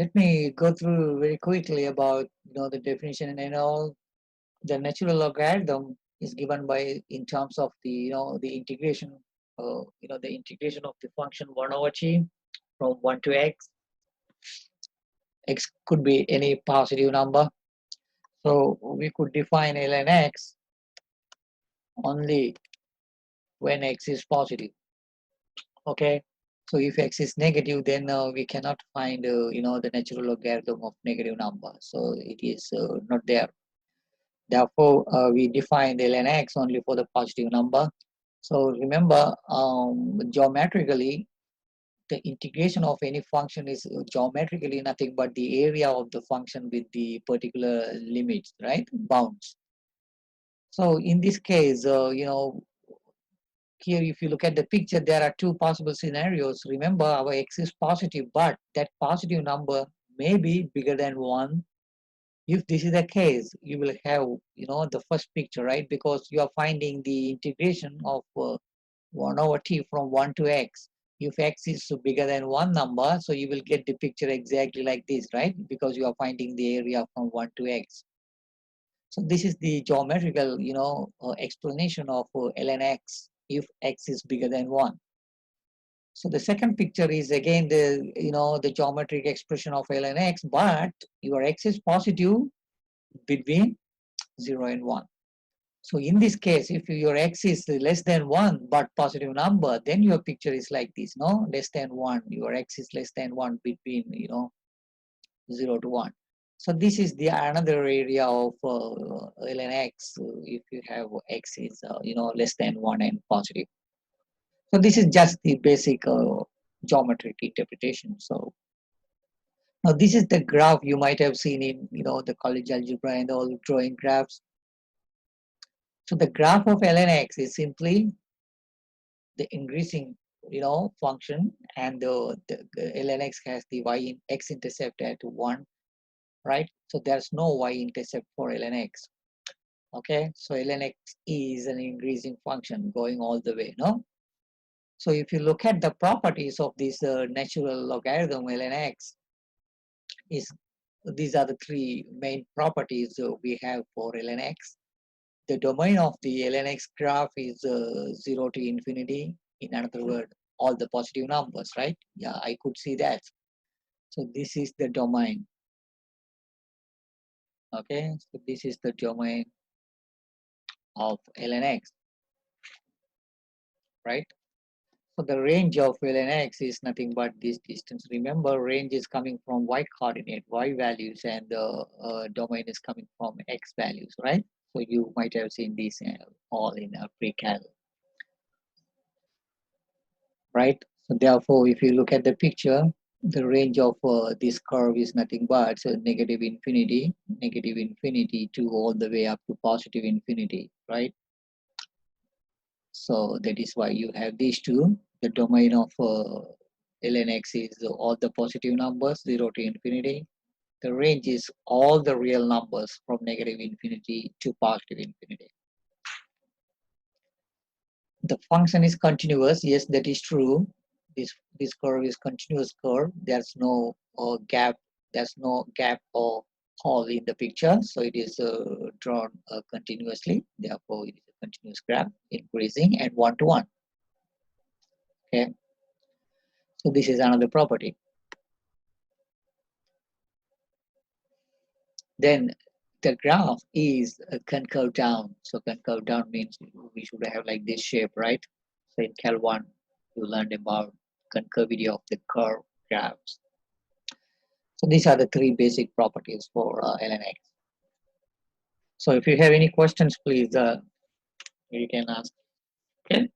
Let me go through very quickly about the definition and all. The natural logarithm is given by in terms of the the integration, the integration of the function 1 over t from 1 to x. X could be any positive number, so we could define ln x only when x is positive. Okay, so if x is negative, then we cannot find the natural logarithm of negative number, so it is not there. Therefore, we define ln x only for the positive number. So remember, geometrically, the integration of any function is geometrically nothing but the area of the function with the particular limits, right? Bounds. So in this case, here if you look at the picture, there are two possible scenarios. Remember, our x is positive, but that positive number may be bigger than 1. If this is the case, you will have the first picture, right? Because you are finding the integration of 1 over t from 1 to x. If x is bigger than one number, so you will get the picture exactly like this, right? Because you are finding the area from 1 to x. So this is the geometrical explanation of ln x if x is bigger than 1. So the second picture is again the geometric expression of ln x, but your x is positive between 0 and 1. So in this case, if your x is less than 1 but positive number, then your picture is like this, no? Less than 1, your x is less than 1 between 0 to 1. So this is the another area of ln x if you have x is less than 1 and positive. So this is just the basic geometric interpretation. So now this is the graph you might have seen in the college algebra and all drawing graphs. So the graph of ln x is simply the increasing function, and the ln x has the x intercept at 1, right? So there's no y intercept for ln x. Okay, so ln x is an increasing function going all the way, no? So if you look at the properties of this natural logarithm ln x, is these are the three main properties we have for ln x. The domain of the ln x graph is 0 to infinity. In other words, all the positive numbers, right? Yeah, I could see that. So this is the domain. Okay, so this is the domain of ln x, right? So the range of ln x is nothing but this distance. Remember, range is coming from y coordinate, y values, and the domain is coming from x values, right? So you might have seen this all in a pre-cal, right? So therefore, if you look at the picture, the range of this curve is nothing but negative infinity to all the way up to positive infinity, right? So that is why you have these two. The domain of ln x is all the positive numbers, 0 to infinity. The range is all the real numbers from negative infinity to positive infinity. The function is continuous. Yes, that is true. This curve is continuous curve. There's no gap. There's no gap or hole in the picture. So it is drawn continuously. Therefore, it is a continuous graph, increasing and 1 to 1. Okay. So this is another property. Then the graph is concave down. So concave down means we should have like this shape, right? So in Cal 1, you learned about concavity of the curve graphs. So these are the three basic properties for ln x. So if you have any questions, please you can ask. Okay.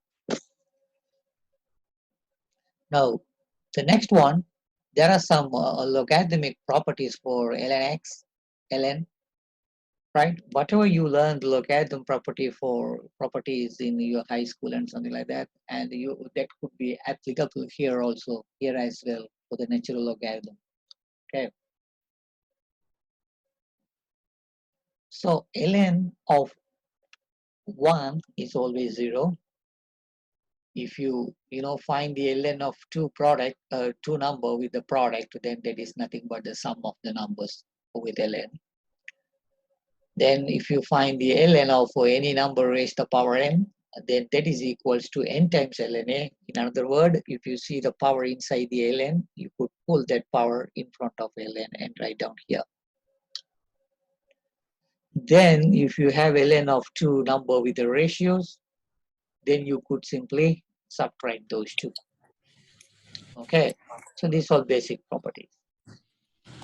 Now the next one, there are some logarithmic properties for ln x, ln, right? Whatever you learn the logarithm properties in your high school and something like that, and that could be applicable here also, here as well for the natural logarithm. Okay. So ln of 1 is always 0. if you find the ln of two number with the product, then that is nothing but the sum of the numbers with ln. Then if you find the ln of any number raised to power n, then that is equals to n times ln a. In another word, if you see the power inside the ln, you could pull that power in front of ln and write down here. Then if you have ln of two number with the ratios, then you could simply subtract those two. Okay, so these are basic properties.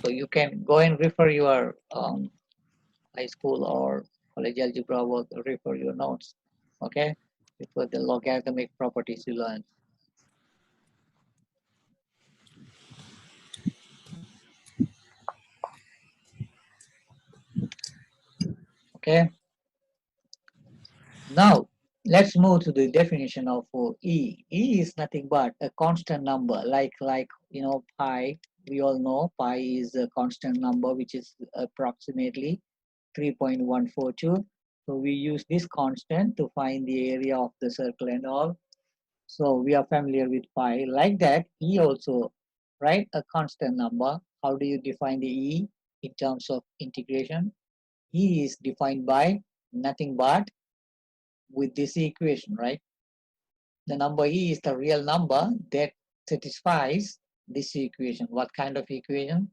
So you can go and refer your high school or college algebra work, refer your notes. Okay, refer the logarithmic properties you learn. Okay, now let's move to the definition of E. E is nothing but a constant number, like pi. We all know pi is a constant number which is approximately 3.142. So we use this constant to find the area of the circle and all. So we are familiar with pi. Like that, E also, right? A constant number. How do you define the E in terms of integration? E is defined by nothing but with this equation, right? The number E is the real number that satisfies this equation. What kind of equation?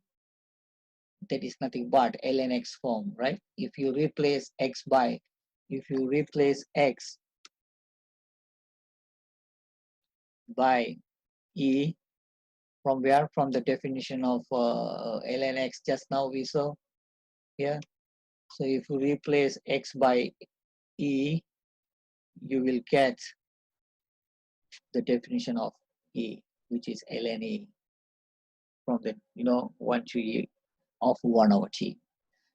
That is nothing but ln x form, right? If you replace x by E, from where? From the definition of ln x just now we saw here. So if you replace x by E, you will get the definition of E, which is ln E from the 1 to E of 1 over t.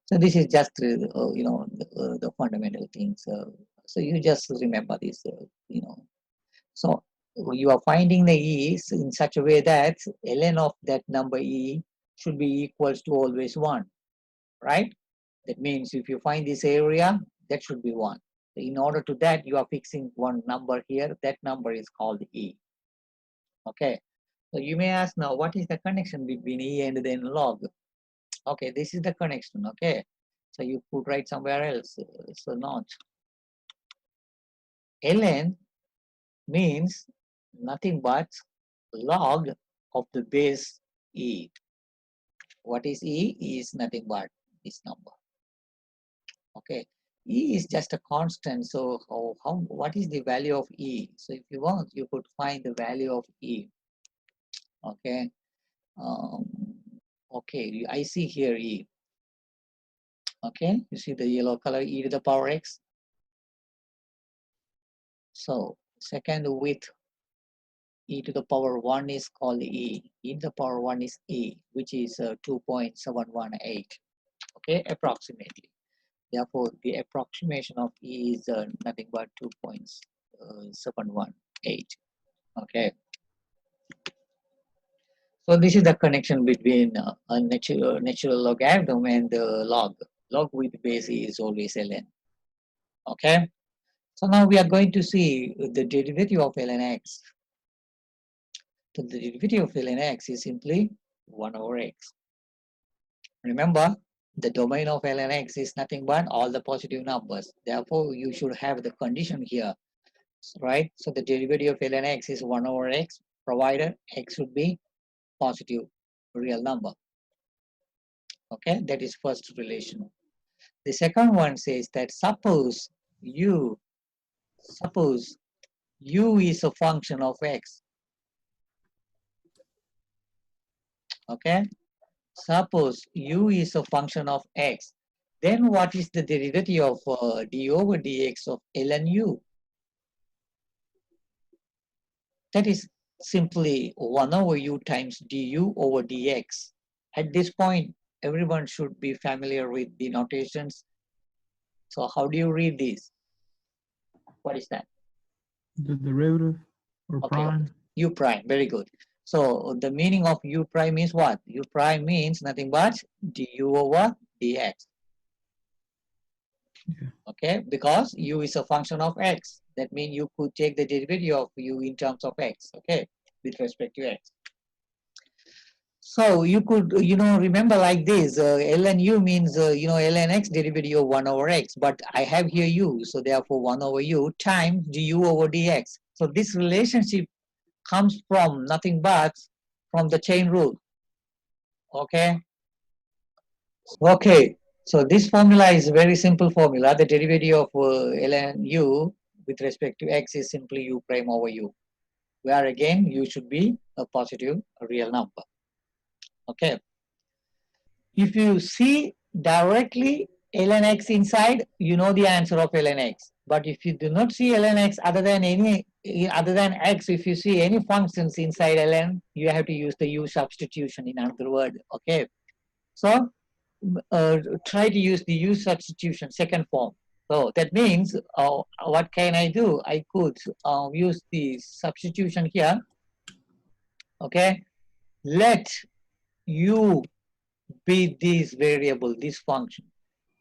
So this is just the fundamental things. So you just remember this. So you are finding the E in such a way that ln of that number E should be equals to always 1, right? That means if you find this area, that should be 1. In order to that, you are fixing one number here. That number is called E. Okay. So you may ask now, what is the connection between E and then log? Okay, this is the connection. Okay. So you could write somewhere else. So not. ln means nothing but log of the base E. What is E? E is nothing but this number. Okay. E is just a constant. So what is the value of E? So if you want, you could find the value of E. Okay. Um, okay, I see here E. Okay, you see the yellow color E to the power X. So second with E to the power 1 is called E. E to the power 1 is E, which is 2.718. Okay, approximately. Therefore, the approximation of E is nothing but 2.718. Okay. So this is the connection between a natural logarithm and the log. Log with base E is always ln. Okay. So now we are going to see the derivative of ln x. So the derivative of ln x is simply 1 over x. Remember, the domain of ln x is nothing but all the positive numbers. Therefore, you should have the condition here, right? So the derivative of ln x is 1 over x, provided x should be positive real number. Okay, that is first relation. The second one says that suppose u is a function of x. Okay, suppose u is a function of x, then what is the derivative of d over dx of ln u? That is simply 1 over u times du over dx. At this point, everyone should be familiar with the notations. So how do you read this? What is that? The derivative or Okay, prime. u prime, very good. So the meaning of u prime is what? U prime means nothing but du over dx. Yeah. Okay, because u is a function of x. That means you could take the derivative of u in terms of x, okay, with respect to x. So you could, remember like this, ln u means, ln x derivative of 1 over x, but I have here u, so therefore 1 over u times du over dx. So this relationship comes from nothing but from the chain rule, okay? Okay, so this formula is a very simple formula. The derivative of ln u with respect to x is simply u prime over u, where again u should be a positive real number, okay? If you see directly ln x inside, you know the answer of ln x. But if you do not see ln x other than x, if you see any functions inside ln, you have to use the u substitution in another word. Okay. So try to use the u substitution second form. So that means what can I do? I could use the substitution here. Okay. Let u be this variable, this function.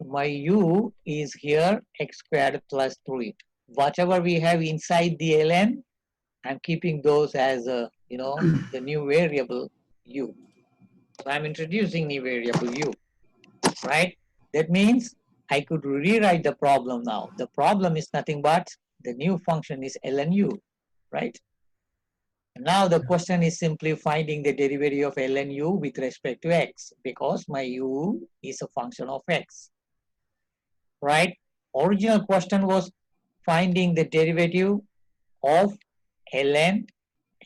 My u is here x squared plus 3. Whatever we have inside the ln, I'm keeping those as the new variable u. So I'm introducing new variable u, right? That means I could rewrite the problem now. The problem is nothing but the new function is ln u, right? Now the question is simply finding the derivative of ln u with respect to x, because my u is a function of x, right? Original question was finding the derivative of ln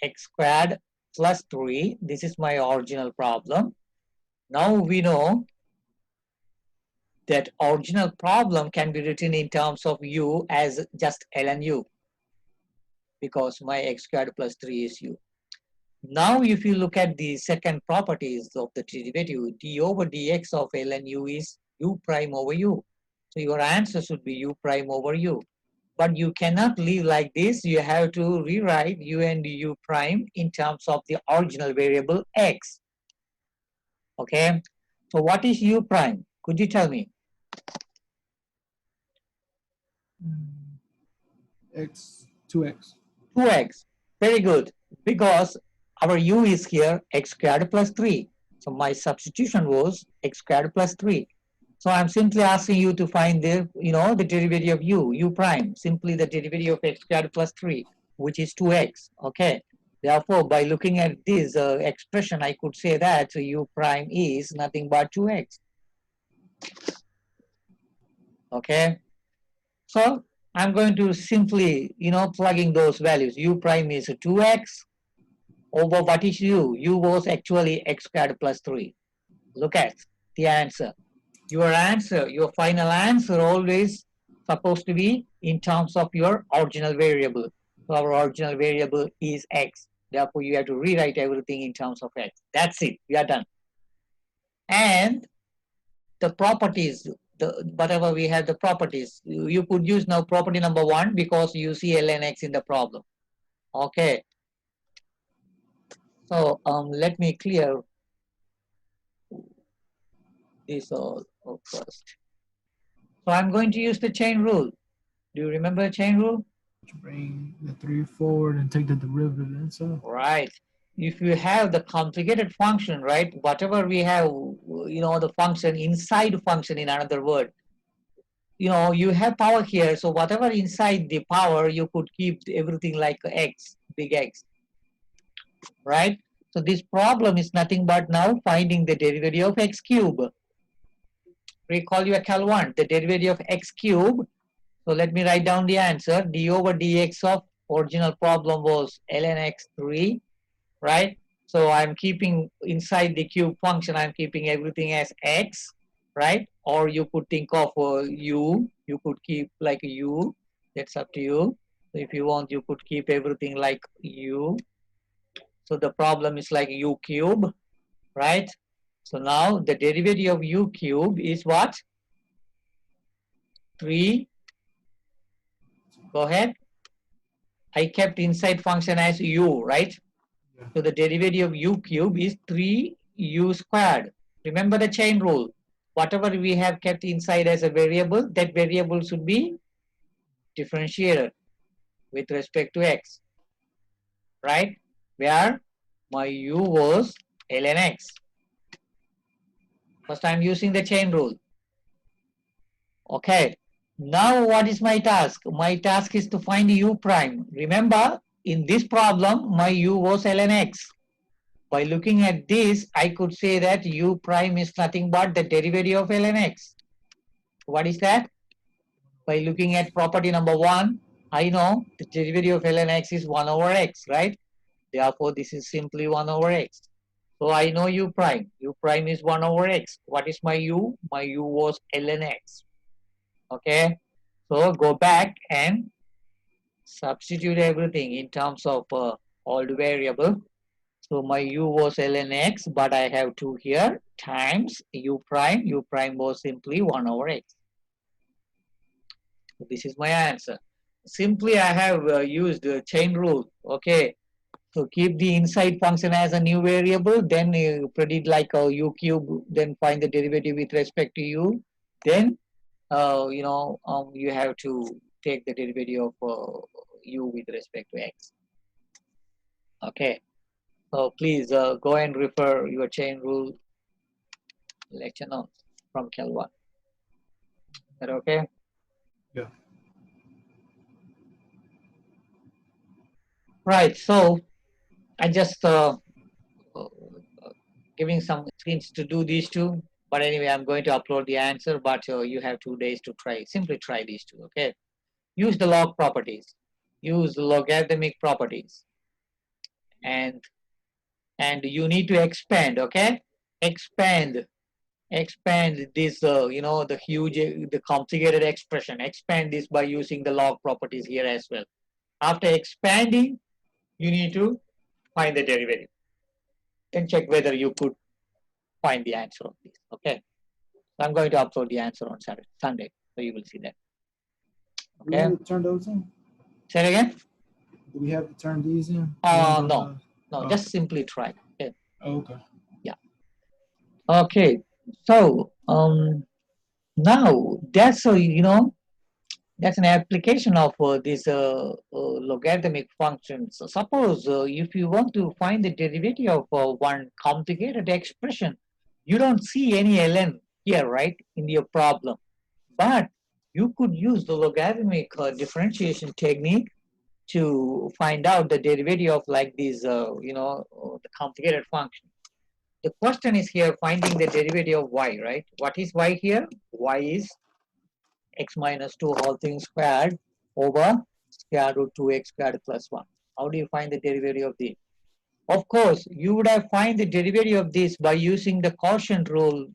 x squared plus 3. This is my original problem. Now we know that original problem can be written in terms of u as just ln u, because my x squared plus 3 is u. Now if you look at the second properties of the derivative, d over dx of ln u is u prime over u. So your answer should be u prime over u. But you cannot leave like this. You have to rewrite u and u prime in terms of the original variable x. Okay. So what is u prime? Could you tell me? X, 2x. 2x. Very good. Because our u is here x squared plus 3. So my substitution was x squared plus 3. So I'm simply asking you to find the derivative of u prime, simply the derivative of x squared plus 3, which is 2x. Okay. Therefore, by looking at this expression, I could say that u prime is nothing but 2x. Okay. So I'm going to simply, plugging those values. U prime is 2x over what is u? U was actually x squared plus 3. Look at the answer. Your final answer always supposed to be in terms of your original variable. So our original variable is x. Therefore, you have to rewrite everything in terms of x. That's it. We are done. And the properties, whatever we have, the properties, you could use now property number 1 because you see ln x in the problem. Okay. So let me clear this all first. So I'm going to use the chain rule. Do you remember the chain rule? Bring the 3 forward and take the derivative inside. Right. If you have the complicated function, right, whatever we have, the function inside function, in another word, you have power here. So whatever inside the power, you could keep everything like x, big X, right? So this problem is nothing but now finding the derivative of x cube. Recall your Cal 1, the derivative of x cube. So let me write down the answer. D over dx of original problem was ln x3, right? So I'm keeping inside the cube function, I'm keeping everything as x, right? Or you could think of u, you could keep like u, that's up to you. So if you want, you could keep everything like u. So the problem is like u cube, right? So now the derivative of u cube is what? 3. Go ahead. I kept inside function as u, right? Yeah. So the derivative of u cube is 3u squared. Remember the chain rule. Whatever we have kept inside as a variable, that variable should be differentiated. with respect to x, right? Where my u was ln x. First I'm using the chain rule. Okay. Now what is my task? My task is to find u prime. Remember, in this problem, my u was ln x. By looking at this, I could say that u prime is nothing but the derivative of ln x. What is that? By looking at property number 1, I know the derivative of ln x is 1 over x, right? Therefore, this is simply 1 over x. So I know u prime. U prime is 1 over x. What is my u? My u was ln x. Okay. So go back and substitute everything in terms of old variable. So my u was ln x, but I have 2 here times u prime. U prime was simply 1 over x. So this is my answer. Simply I have used the chain rule. Okay. So keep the inside function as a new variable, then predict like a u cube, then find the derivative with respect to u. Then you have to take the derivative of u with respect to x. Okay. So please go and refer your chain rule lecture notes from Cal 1. Is that okay? Yeah. Right. So I just uh, giving some hints to do these two. But anyway, I'm going to upload the answer, but you have 2 days to try. Simply try these two, okay? Use the log properties. Use logarithmic properties. And you need to expand, okay? Expand this, the huge, the complicated expression. Expand this by using the log properties here as well. After expanding, you need to find the derivative. Then check whether you could find the answer of this, okay? So I'm going to upload the answer on Sunday, so you will see that. Do we Okay. have to turn those in? Say it again. Do we have to turn these in? The ones on No, oh. just simply try. Okay. Okay. Yeah. Okay. So now that's that's an application of this logarithmic function. So suppose if you want to find the derivative of one complicated expression, you don't see any ln here, right, in your problem. But you could use the logarithmic differentiation technique to find out the derivative of like these, the complicated function. The question is here finding the derivative of y, right? What is y here? Y is x minus 2 whole thing squared over square root 2x squared plus 1. How do you find the derivative of this? Of course, you would have find the derivative of this by using the quotient rule.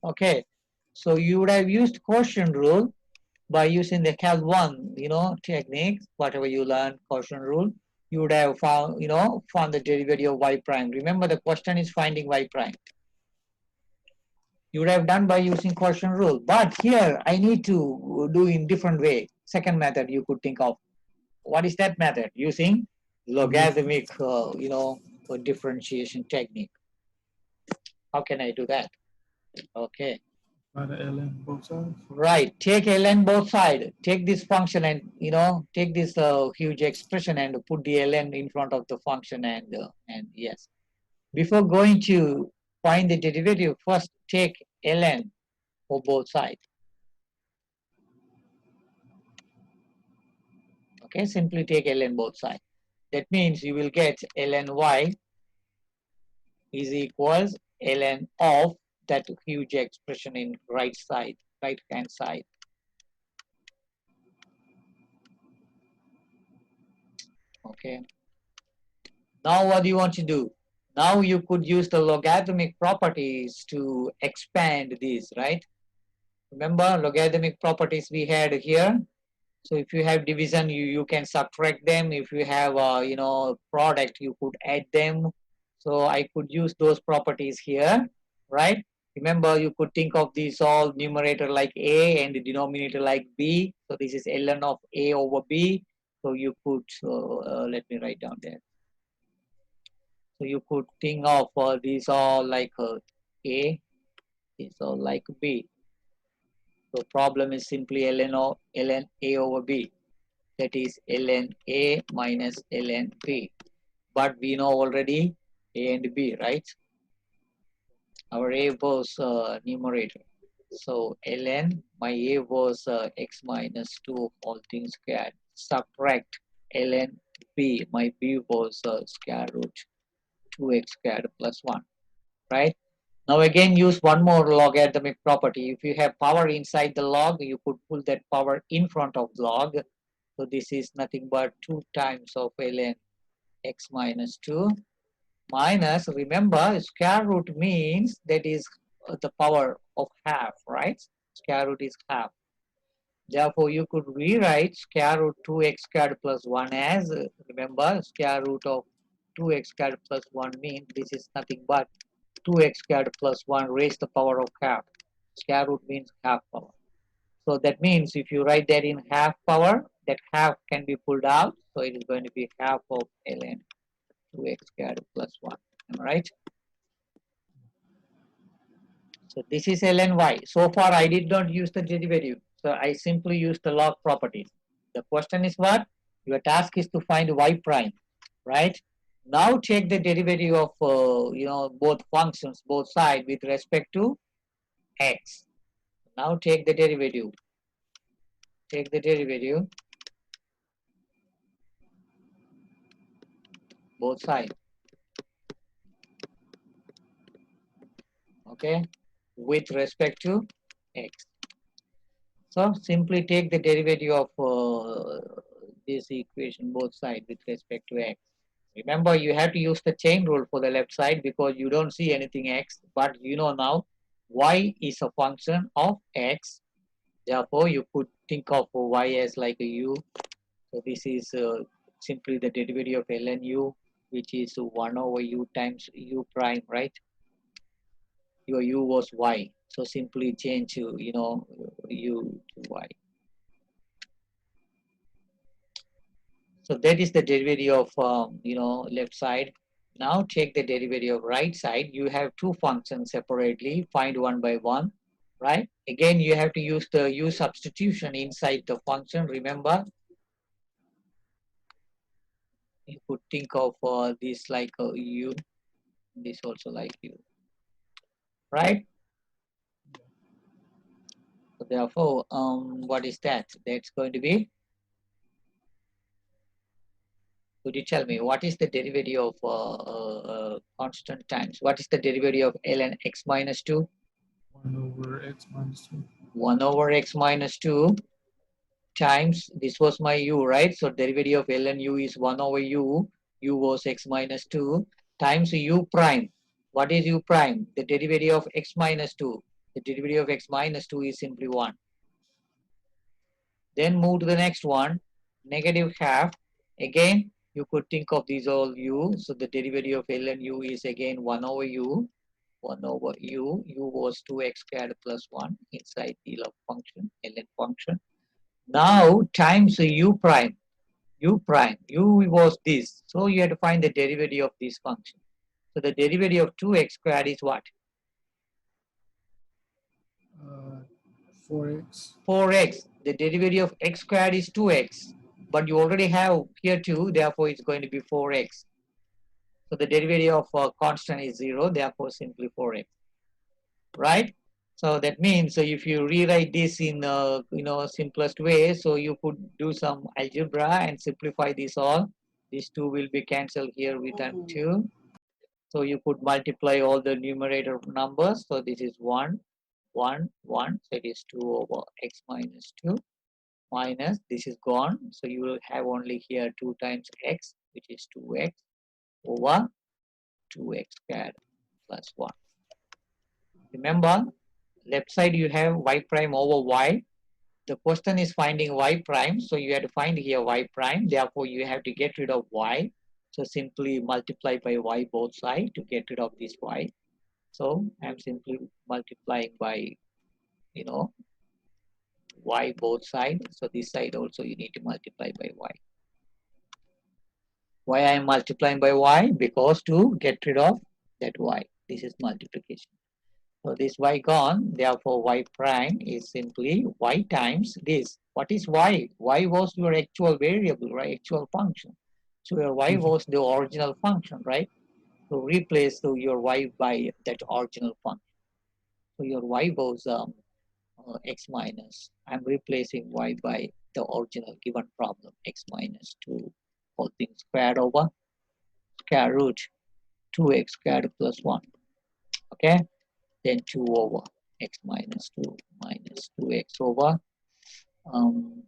Okay, so you would have used quotient rule by using the Cal 1, techniques, whatever you learn, quotient rule, you would have found the derivative of y prime. Remember, the question is finding y prime. You would have done by using quotient rule. But here, I need to do in different way. Second method you could think of. What is that method? Using logarithmic, differentiation technique. How can I do that? Okay. By the ln both sides. Right. Take ln both sides. Take this function and take this huge expression and put the ln in front of the function and yes. Before going to find the derivative, first take ln for both sides. Okay, simply take ln both sides. That means you will get ln y is equals ln of that huge expression in right hand side. Okay. Now what do you want to do? Now you could use the logarithmic properties to expand these, right? Remember logarithmic properties we had here. So if you have division, you can subtract them. If you have product, you could add them. So I could use those properties here, right? Remember, you could think of these all numerator like a and the denominator like b. So this is ln of a over b. So you could let me write down there. So you could think of these all like a, these all like b. So problem is simply ln a over b. that is ln A minus ln B. But we know already A and B, right? Our A was numerator. So ln, my A was x minus 2 whole thing squared. Subtract ln B, my B was square root 2x squared plus 1, right? Now again use one more logarithmic property. If you have power inside the log, you could pull that power in front of log. So this is nothing but 2 times of ln x minus 2 minus, remember, square root means that is the power of half, right? Square root is half. Therefore, you could rewrite square root 2x squared plus 1 as, remember, square root of 2x squared plus 1 means this is nothing but 2x squared plus 1 raised to the power of half. Square root means half power. So that means if you write that in half power, that half can be pulled out. So it is going to be half of ln 2x squared plus 1. Am I right? So this is ln y. So far I did not use the derivative. So I simply used the log properties. The question is what? Your task is to find y prime, right? Now take the derivative of both functions, both sides with respect to x. Now take the derivative. Take the derivative both sides. Okay, with respect to x. So simply take the derivative of this equation both sides with respect to x. Remember, you have to use the chain rule for the left side because you don't see anything x, but you know now y is a function of x. Therefore, you could think of y as like a u. So this is simply the derivative of ln u, which is 1 over u times u prime, right? Your u was y. So simply change to, u to y. So that is the derivative of, left side. Now take the derivative of right side. You have two functions separately. Find one by one, right? Again, you have to use the u substitution inside the function. Remember, you could think of this like a u, this also like u, right? So therefore, what is that? That's going to be, could you tell me what is the derivative of constant times? What is the derivative of ln x minus 2? 1 over x minus 2. 1 over x minus 2 times, this was my u, right? So derivative of ln u is 1 over u, u was x minus 2 times u prime. What is u prime? The derivative of x minus 2. The derivative of x minus 2 is simply 1. Then move to the next one, negative half. Again, you could think of these all u. So the derivative of ln u is again 1 over u. 1 over u. U was 2x squared plus 1 inside the log function, ln function. Now times u prime. U prime. U was this. So you have to find the derivative of this function. So the derivative of 2x squared is what? 4x. 4x. The derivative of x squared is 2x. But you already have here 2, therefore it's going to be 4x. So the derivative of constant is 0, therefore simply 4x. Right? So that means if you rewrite this in simplest way, so you could do some algebra and simplify this all. These 2 will be cancelled here with 2. So you could multiply all the numerator numbers. So this is 1, 1, 1. So it is 2 over x minus 2 minus this is gone. So you will have only here 2 times x, which is 2x over 2x squared plus 1. Remember, left side you have y prime over y. The question is finding y prime. So you have to find here y prime. Therefore, you have to get rid of y. So simply multiply by y both sides to get rid of this y. So I'm simply multiplying by, y both sides. So this side also you need to multiply by y. Why I am multiplying by y? Because to get rid of that y. This is multiplication. So this y gone, therefore y prime is simply y times this. What is y? Y was your actual variable, right? Actual function. So your y Okay. was the original function, right? So replace your y by that original function. So your y was x minus. I'm replacing y by the original given problem, x minus 2 whole thing squared over square root 2x squared plus 1. Okay, then 2 over x minus 2 minus 2x over um,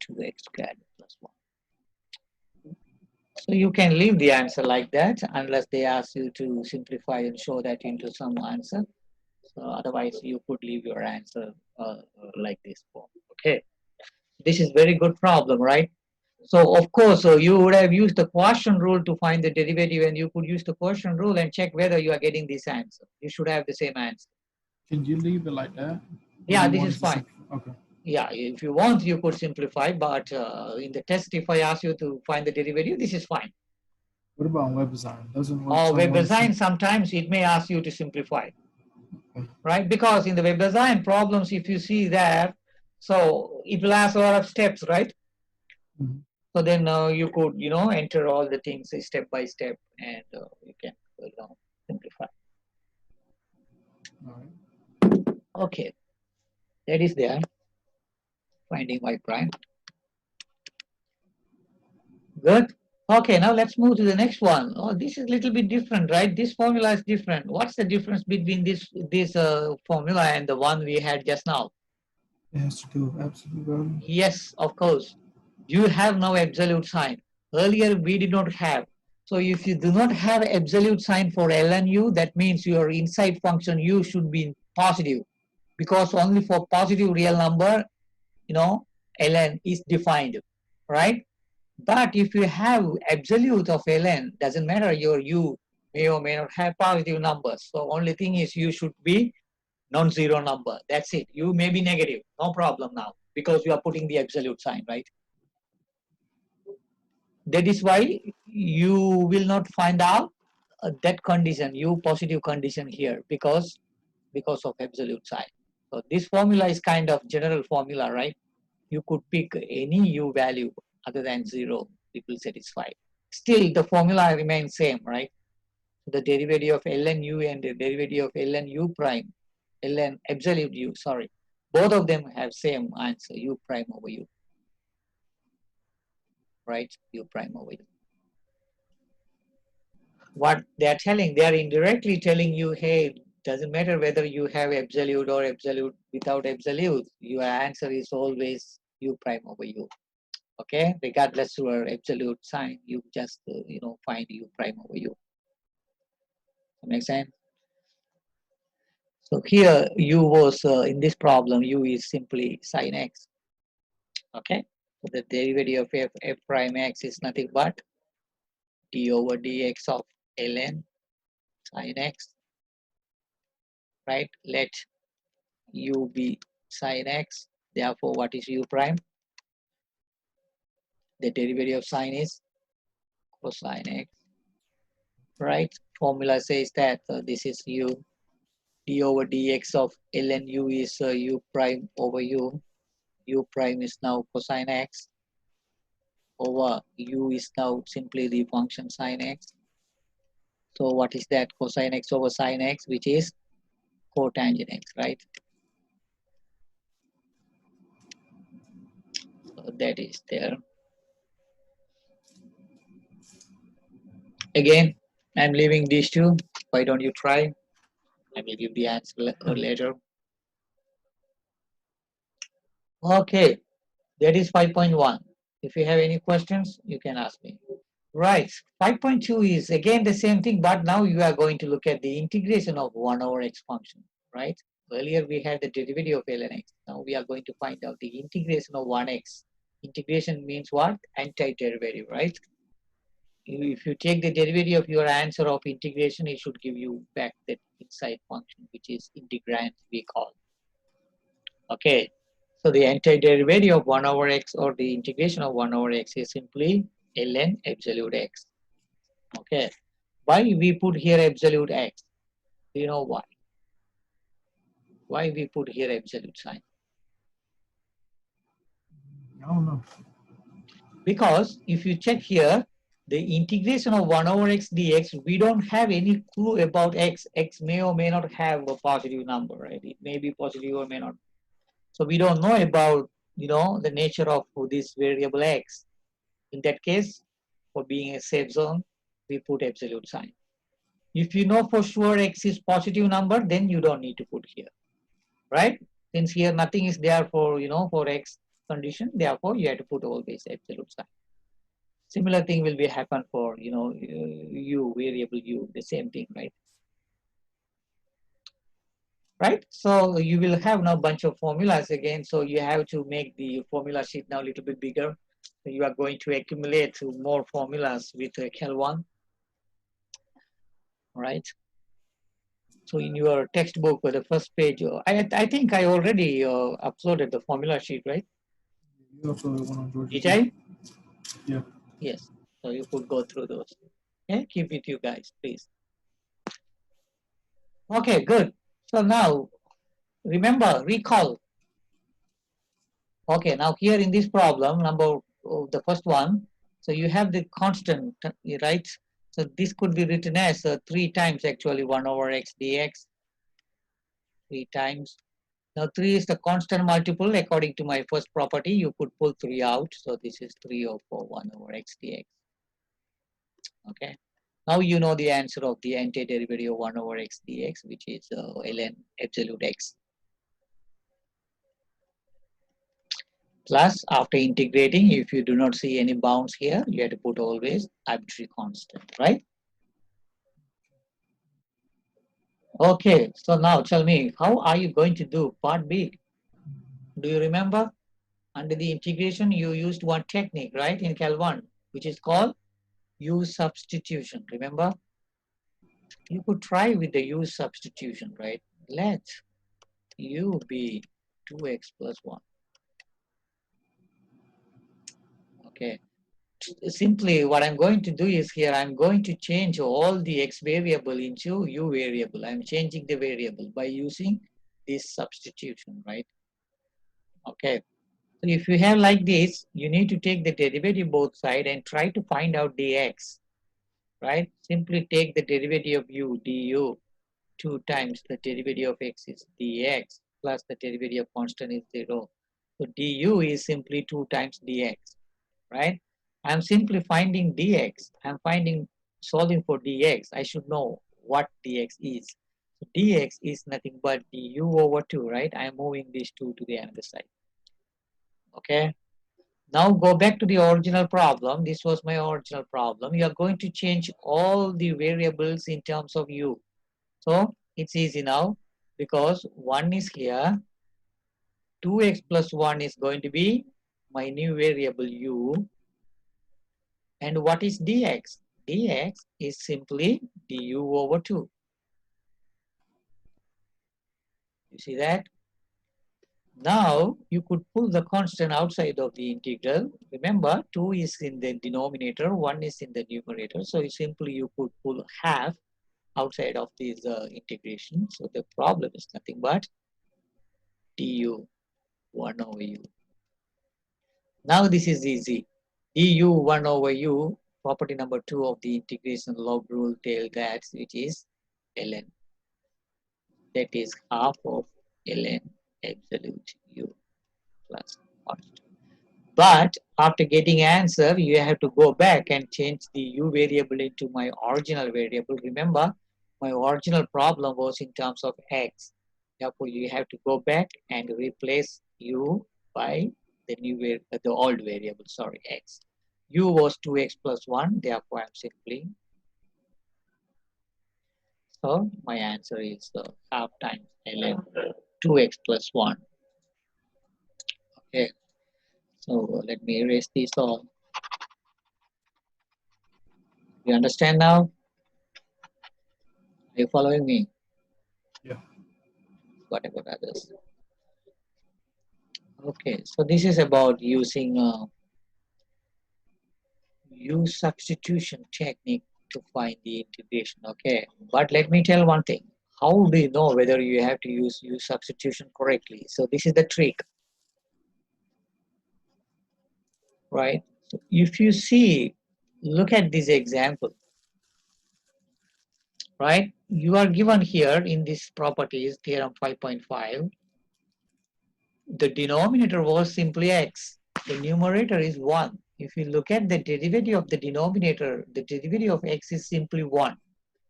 2x squared plus 1. So you can leave the answer like that unless they ask you to simplify and show that into some answer. So otherwise you could leave your answer like this form. Okay, this is very good problem, right? So of course, you would have used the quotient rule to find the derivative, and you could use the quotient rule and check whether you are getting this answer. You should have the same answer. Can you leave it like that, or do Yeah, you this want is us to fine. simplify? Okay. Yeah, if you want, you could simplify, but in the test, if I ask you to find the derivative, this is fine. What about web design? Doesn't web Or design web want to design, sometimes it may ask you to simplify, okay. right? Because in the web design problems, if you see there, so it will ask a lot of steps, right? Mhm. So then you could, enter all the things step by step, and you can, simplify. All right. Okay, that is there, finding y prime. Good. Okay, now let's move to the next one. Oh, this is a little bit different, right? This formula is different. What's the difference between this formula and the one we had just now? It has to do with absolute value. Yes, of course. You have now absolute sign. Earlier we did not have. So if you do not have absolute sign for ln u, that means your inside function u should be positive, because only for positive real number, ln is defined, right? But if you have absolute of ln, doesn't matter, your u may or may not have positive numbers. So only thing is you should be non-zero number. That's it. You may be negative, no problem now, because you are putting the absolute sign, right? That is why you will not find out that condition, u positive condition here, because of absolute sign. So this formula is kind of general formula, right? You could pick any u value other than 0, it will satisfy. Still, the formula remains same, right? The derivative of ln u and the derivative of ln u prime, ln absolute u, sorry, both of them have same answer, u prime over u, right? U prime over u. What they are telling, they are indirectly telling you, hey, doesn't matter whether you have absolute or absolute without absolute, your answer is always u prime over u. Okay, regardless of your absolute sign, you just find u prime over u. Make sense? So here u was in this problem, u is simply sine x. Okay, so the derivative of f prime x is nothing but d over dx of ln sine x, right? Let u be sine x. Therefore, what is u prime? The derivative of sine is cosine x, right? Formula says that this is u. D over dx of ln u is u prime over u. U prime is now cosine x over u is now simply the function sine x. So what is that? Cosine x over sine x, which is cotangent x, right? So that is there. Again, I'm leaving these two. Why don't you try? I will give the answer later. Okay, that is 5.1. If you have any questions, you can ask me. Right, 5.2 is again the same thing, but now you are going to look at the integration of 1 over x function, right? Earlier we had the derivative of ln x. Now we are going to find out the integration of 1x. Integration means what? Antiderivative, right? If you take the derivative of your answer of integration, it should give you back that inside function, which is integrand we call. Okay, so the antiderivative of 1 over x or the integration of 1 over x is simply ln absolute x. Okay, why we put here absolute x? Do you know why? Why we put here absolute sign? I don't know. Because if you check here, the integration of 1 over x dx, we don't have any clue about x. X may or may not have a positive number, right? It may be positive or may not. So we don't know about, the nature of this variable x. In that case, for being a safe zone, we put absolute sign. If you know for sure x is positive number, then you don't need to put here, right? Since here nothing is there for, for x condition, therefore you have to put always absolute sign. Similar thing will be happen for, u, variable u, the same thing, right? Right? So you will have now bunch of formulas again. So you have to make the formula sheet now a little bit bigger. So you are going to accumulate more formulas with Cal1, right? So in your textbook, the first page, I think I already uploaded the formula sheet, right? You uploaded one on Georgia Did too. I? Yeah. Yes. So you could go through those. Okay, keep with you guys, please. Okay, good. So now remember, recall. Okay, now here in this problem, the first one, so you have the constant, right? So this could be written as 3 times actually 1 over x dx, 3 times. Now 3 is the constant multiple. According to my first property, you could pull 3 out. So this is 3 over 1 over x dx. Okay. Now you know the answer of the antiderivative of 1 over x dx, which is ln absolute x. Plus, after integrating, if you do not see any bounds here, you have to put always arbitrary constant, right? Okay, so now tell me, how are you going to do part B? Do you remember? Under the integration, you used one technique, right, in Cal 1, which is called U substitution. Remember? You could try with the U substitution, right? Let U be 2x plus 1. Okay. Simply what I'm going to do is here, I'm going to change all the x variable into u variable. I'm changing the variable by using this substitution, right? Okay. So if you have like this, you need to take the derivative both side and try to find out dx, right? Simply take the derivative of u, du, 2 times the derivative of x is dx plus the derivative of constant is 0. So du is simply 2 times dx, right? I'm simply finding dx. I'm solving for dx. I should know what dx is. So dx is nothing but du over 2, right? I'm moving this 2 to the other side. Okay. Now go back to the original problem. This was my original problem. You are going to change all the variables in terms of u. So it's easy now because 1 is here. 2x plus 1 is going to be my new variable u. And what is dx? Dx is simply du over 2. You see that? Now you could pull the constant outside of the integral. Remember, 2 is in the denominator, 1 is in the numerator. So you could pull half outside of this integration. So the problem is nothing but du 1 over u. Now this is easy. Du 1 over u, property number 2 of the integration log rule tells that, which is ln. That is half of ln absolute u plus constant. But after getting answer, you have to go back and change the u variable into my original variable. Remember, my original problem was in terms of x. Therefore, you have to go back and replace u by the old variable, sorry, x. U was 2x plus 1, therefore I'm simply, so my answer is half times ln 2x plus 1. Okay, so let me erase this all. You understand now? Are you following me? Yeah. What about others? Okay, so this is about using use substitution technique to find the integration. Okay, but let me tell one thing. How do you know whether you have to use substitution correctly? So this is the trick, right? So if you see, look at this example, right? You are given here in this properties theorem 5.5, the denominator was simply x, the numerator is 1. If you look at the derivative of the denominator, the derivative of x is simply 1.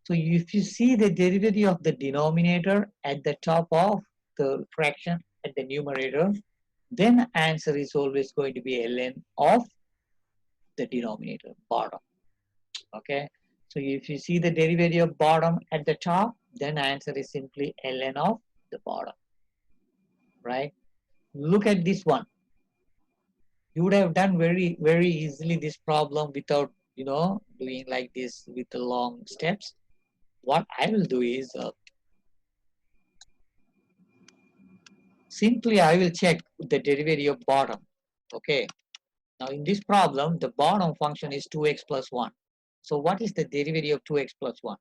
So if you see the derivative of the denominator at the top of the fraction at the numerator, then answer is always going to be ln of the denominator, bottom. Okay. So if you see the derivative of bottom at the top, then answer is simply ln of the bottom, right? Look at this one. You would have done very easily this problem without, doing like this with the long steps. What I will do is simply I will check the derivative of bottom. Okay. Now in this problem, the bottom function is 2x plus 1. So what is the derivative of 2x plus 1?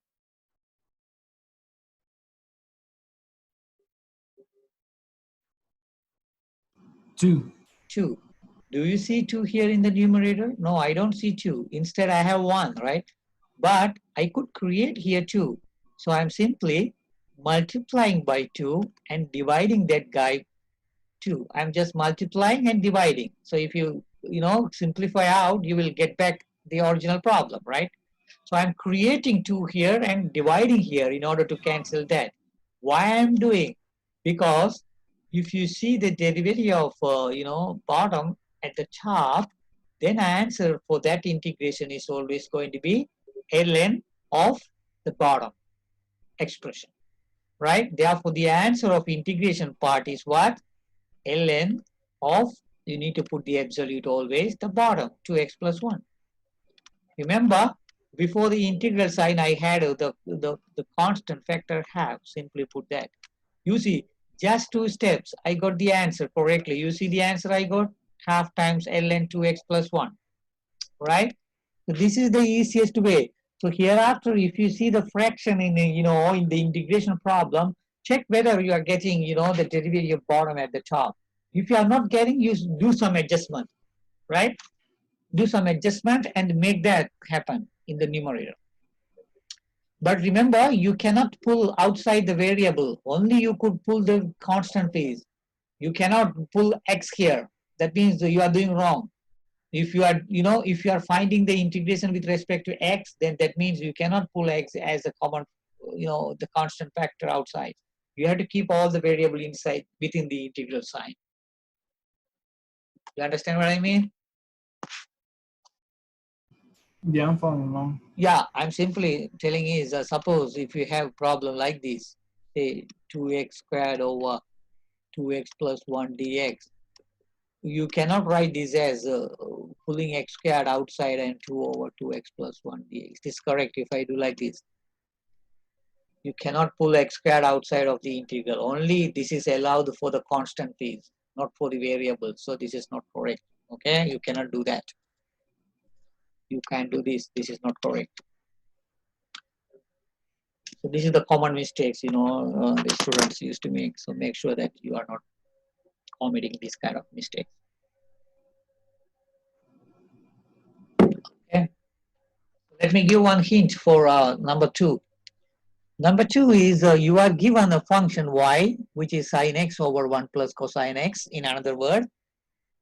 2. 2. Do you see 2 here in the numerator? No, I don't see 2. Instead, I have 1, right? But I could create here 2. So I'm simply multiplying by 2 and dividing that guy 2. I'm just multiplying and dividing. So if you, simplify out, you will get back the original problem, right? So I'm creating 2 here and dividing here in order to cancel that. Why I'm doing? Because if you see the derivative of, bottom at the top, then answer for that integration is always going to be ln of the bottom expression, right? Therefore, the answer of integration part is what? Ln of, you need to put the absolute always, the bottom, 2x plus 1. Remember, before the integral sign, I had the constant factor half. Simply put that. You see, just 2 steps, I got the answer correctly. You see the answer I got? Half times ln 2x plus 1, right? So this is the easiest way. So hereafter, if you see the fraction in in the integration problem, check whether you are getting the derivative bottom at the top. If you are not getting, you do some adjustment, right? Do some adjustment and make that happen in the numerator. But remember, you cannot pull outside the variable. Only you could pull the constant phase. You cannot pull x here. That means you are doing wrong. If you are, if you are finding the integration with respect to x, then that means you cannot pull x as a common, the constant factor outside. You have to keep all the variable inside within the integral sign. You understand what I mean? Yeah, I'm following along. Yeah, I'm simply telling is suppose if you have problem like this, say 2x squared over 2x plus 1 dx, you cannot write this as pulling x squared outside and 2 over 2x plus 1 dx. This is correct if I do like this. You cannot pull x squared outside of the integral. Only this is allowed for the constant phase, not for the variable. So this is not correct. Okay, you cannot do that. You can do this. This is not correct. So this is the common mistakes, the students used to make. So make sure that you are not committing this kind of mistakes. Okay. Let me give one hint for number 2. Number 2 is you are given a function y, which is sine x over 1 plus cosine x. In another word,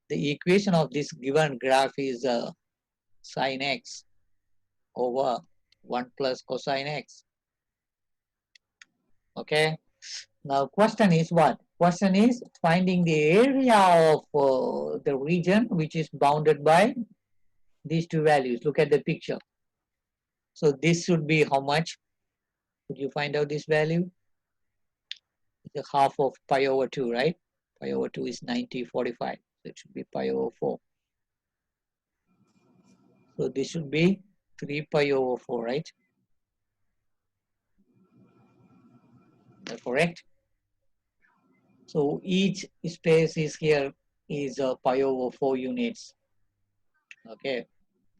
the equation of this given graph is sine x over 1 plus cosine x. Okay. Now question is what? Question is finding the area of the region which is bounded by these two values. Look at the picture. So this should be how much? Could you find out this value? It's a half of pi over 2, right? Pi over 2 is 90/45. So it should be pi over 4. So this should be 3 pi over 4, right? That's correct. So each space is here is pi over 4 units. Okay.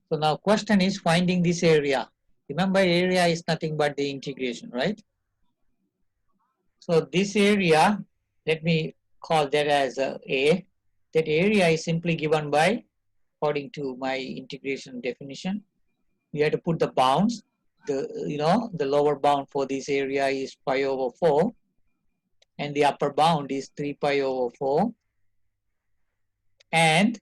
So now question is finding this area. Remember, area is nothing but the integration, right? So this area, let me call that as A. That area is simply given by, according to my integration definition, you have to put the bounds. The lower bound for this area is pi over 4, and the upper bound is 3 pi over 4. And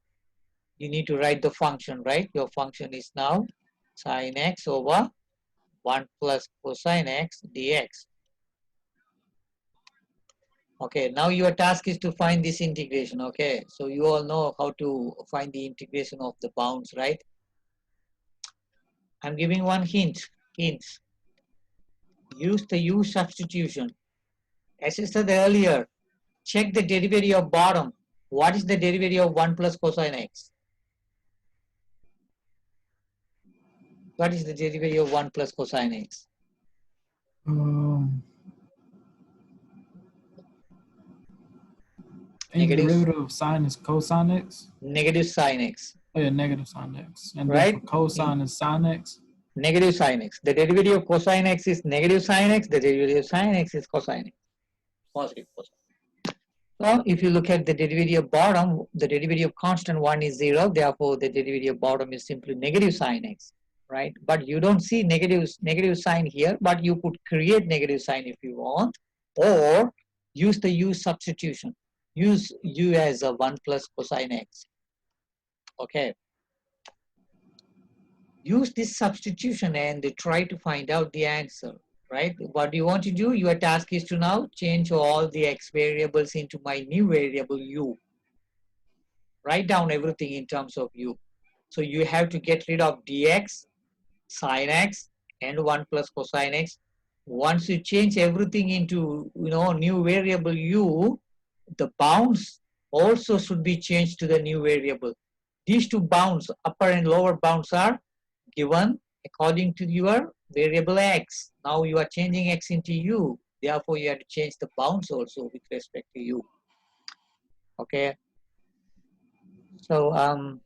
you need to write the function, right? Your function is now sine x over 1 plus cosine x dx. Okay, now your task is to find this integration. Okay, so you all know how to find the integration of the bounds, right? I'm giving one hint. Use the u substitution. As I said earlier, check the derivative of bottom. What is the derivative of 1 plus cosine x? What is the derivative of 1 plus cosine x? Um, and the Negative, derivative of sine is cosine x. negative sine x, Oh yeah, negative sine x. And then for right? cosine is sine x. Negative sine x. The derivative of cosine x is negative sine x. The derivative of sine x is cosine x. Positive cosine. So if you look at the derivative of bottom, the derivative of constant 1 is 0. Therefore, the derivative of bottom is simply negative sine x, right? But you don't see negative sign here, but you could create negative sign if you want, or use the u substitution. Use u as a 1 plus cosine x. Okay. Use this substitution and try to find out the answer, right? What you want to do, your task is to now change all the x variables into my new variable u. Write down everything in terms of u. So you have to get rid of dx, sine x, and 1 plus cosine x. Once you change everything into new variable u, the bounds also should be changed to the new variable. These two bounds, upper and lower bounds, are given according to your variable x. Now you are changing x into u. Therefore, you have to change the bounds also with respect to u. Okay. So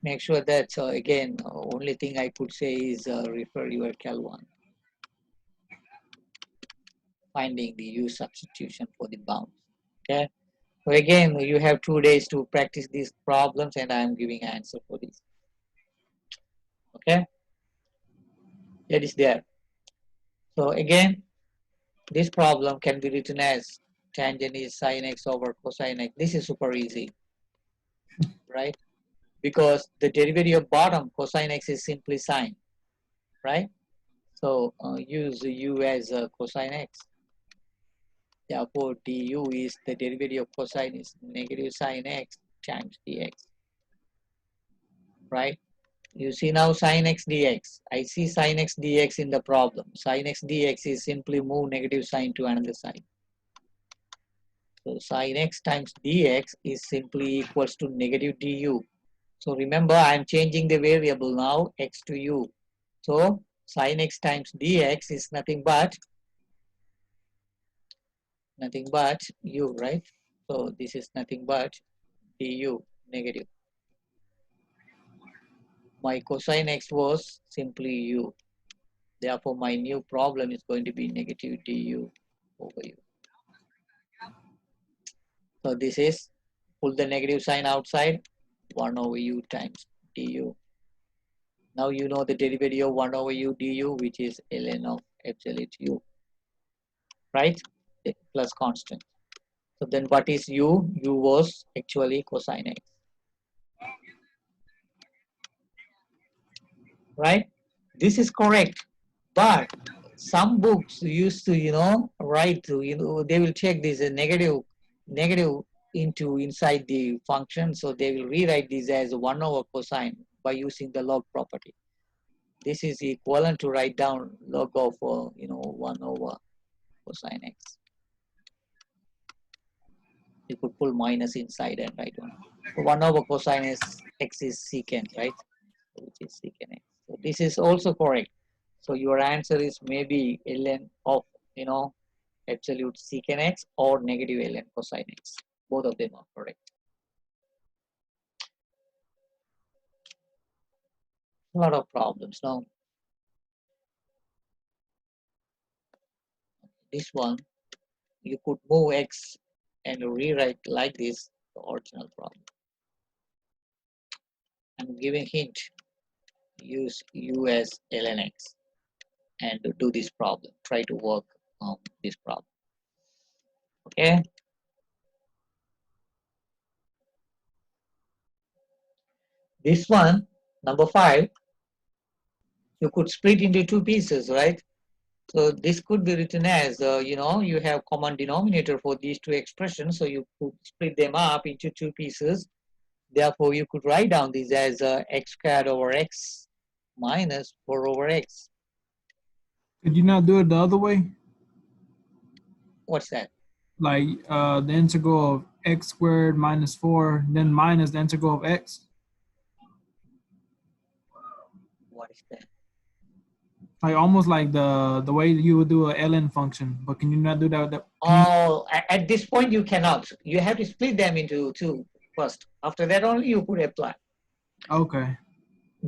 make sure that again, only thing I could say is refer your Cal 1. Finding the u substitution for the bounds. Okay. So again, you have 2 days to practice these problems, and I am giving answer for this. Okay. That is there. So again, this problem can be written as tangent is sine x over cosine x. This is super easy, right? Because the derivative of bottom cosine x is simply sine, right? So use u as cosine x. Therefore, du is the derivative of cosine is negative sine x times dx, right? You see now sine x dx. I see sine x dx in the problem. Sine x dx is simply move negative sign to another side. So sine x times dx is simply equals to negative du. So remember, I am changing the variable now, x to u. So sine x times dx is nothing but u, right? So this is nothing but du, negative. My cosine x was simply u. Therefore, my new problem is going to be negative du over u. So this is, pull the negative sign outside, 1 over u times du. Now you know the derivative of 1 over u du, which is ln of absolute u, right? Plus constant. So then what is u? U was actually cosine x, right? This is correct. But some books used to, write to, they will check this negative into inside the function. So they will rewrite this as 1 over cosine by using the log property. This is equivalent to write down log of, 1 over cosine x. You could pull minus inside and write 1. So 1 over cosine x is secant, right? Which is secant x. So this is also correct. So your answer is maybe ln of, absolute secant x or negative ln cosine x. Both of them are correct. A lot of problems now. this one, you could move x and rewrite like this, the original problem. I'm giving hint, use u as ln x and do this problem. Try to work on this problem. Okay. This one, number 5, you could split into two pieces, right? So this could be written as, you have common denominator for these two expressions. So you could split them up into two pieces. Therefore, you could write down this as x squared over x minus 4 over x. Could you not do it the other way? What's that? Like the integral of x squared minus 4, then minus the integral of x? What is that? Like almost like the way you would do a ln function, but can you not do that? Oh, at this point you cannot. You have to split them into two first. After that only you could apply. Okay.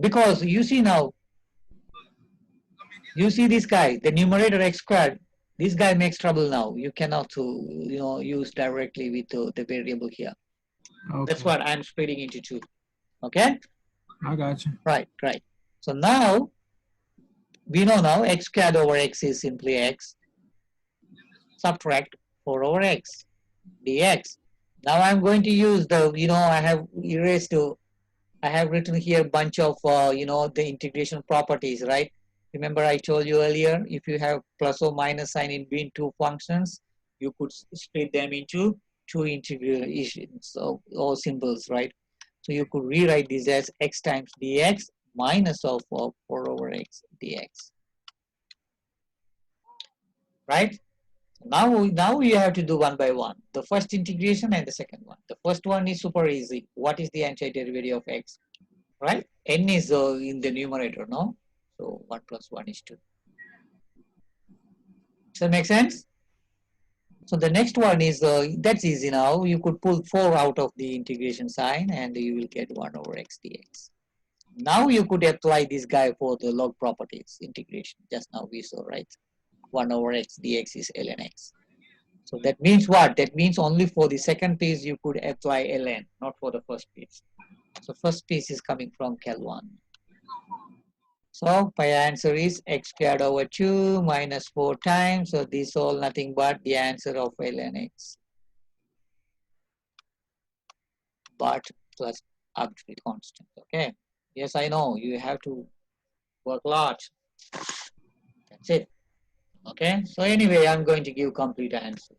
Because you see now, you see this guy, the numerator x squared. This guy makes trouble now. You cannot use directly with the variable here. That's Okay. what I'm splitting into two. Okay? I got you. Right. So now we know now x squared over x is simply x. Subtract 4 over x dx. Now I'm going to use I have erased, I have written here a bunch of, the integration properties, right? Remember I told you earlier, if you have plus or minus sign in between two functions, you could split them into two integrations or symbols, right? So you could rewrite this as x times dx minus of 4 over x dx, right? Now you have to do one by one. The first integration and the second one. The first one is super easy. What is the antiderivative of x? Right? N is in the numerator, no? So 1 plus 1 is 2. Does that make sense? So the next one is, that's easy now. You could pull 4 out of the integration sign and you will get 1 over x dx. Now you could apply this guy for the log properties integration. Just now we saw, right? 1 over x dx is ln x. So that means what? That means only for the second piece you could apply ln, not for the first piece. So first piece is coming from Cal 1. So my answer is x squared over 2 minus 4 times. So this is all nothing but the answer of ln x. But plus arbitrary constant. Okay. Yes, I know you have to work a lot. That's it. Okay. So anyway, I'm going to give complete answers.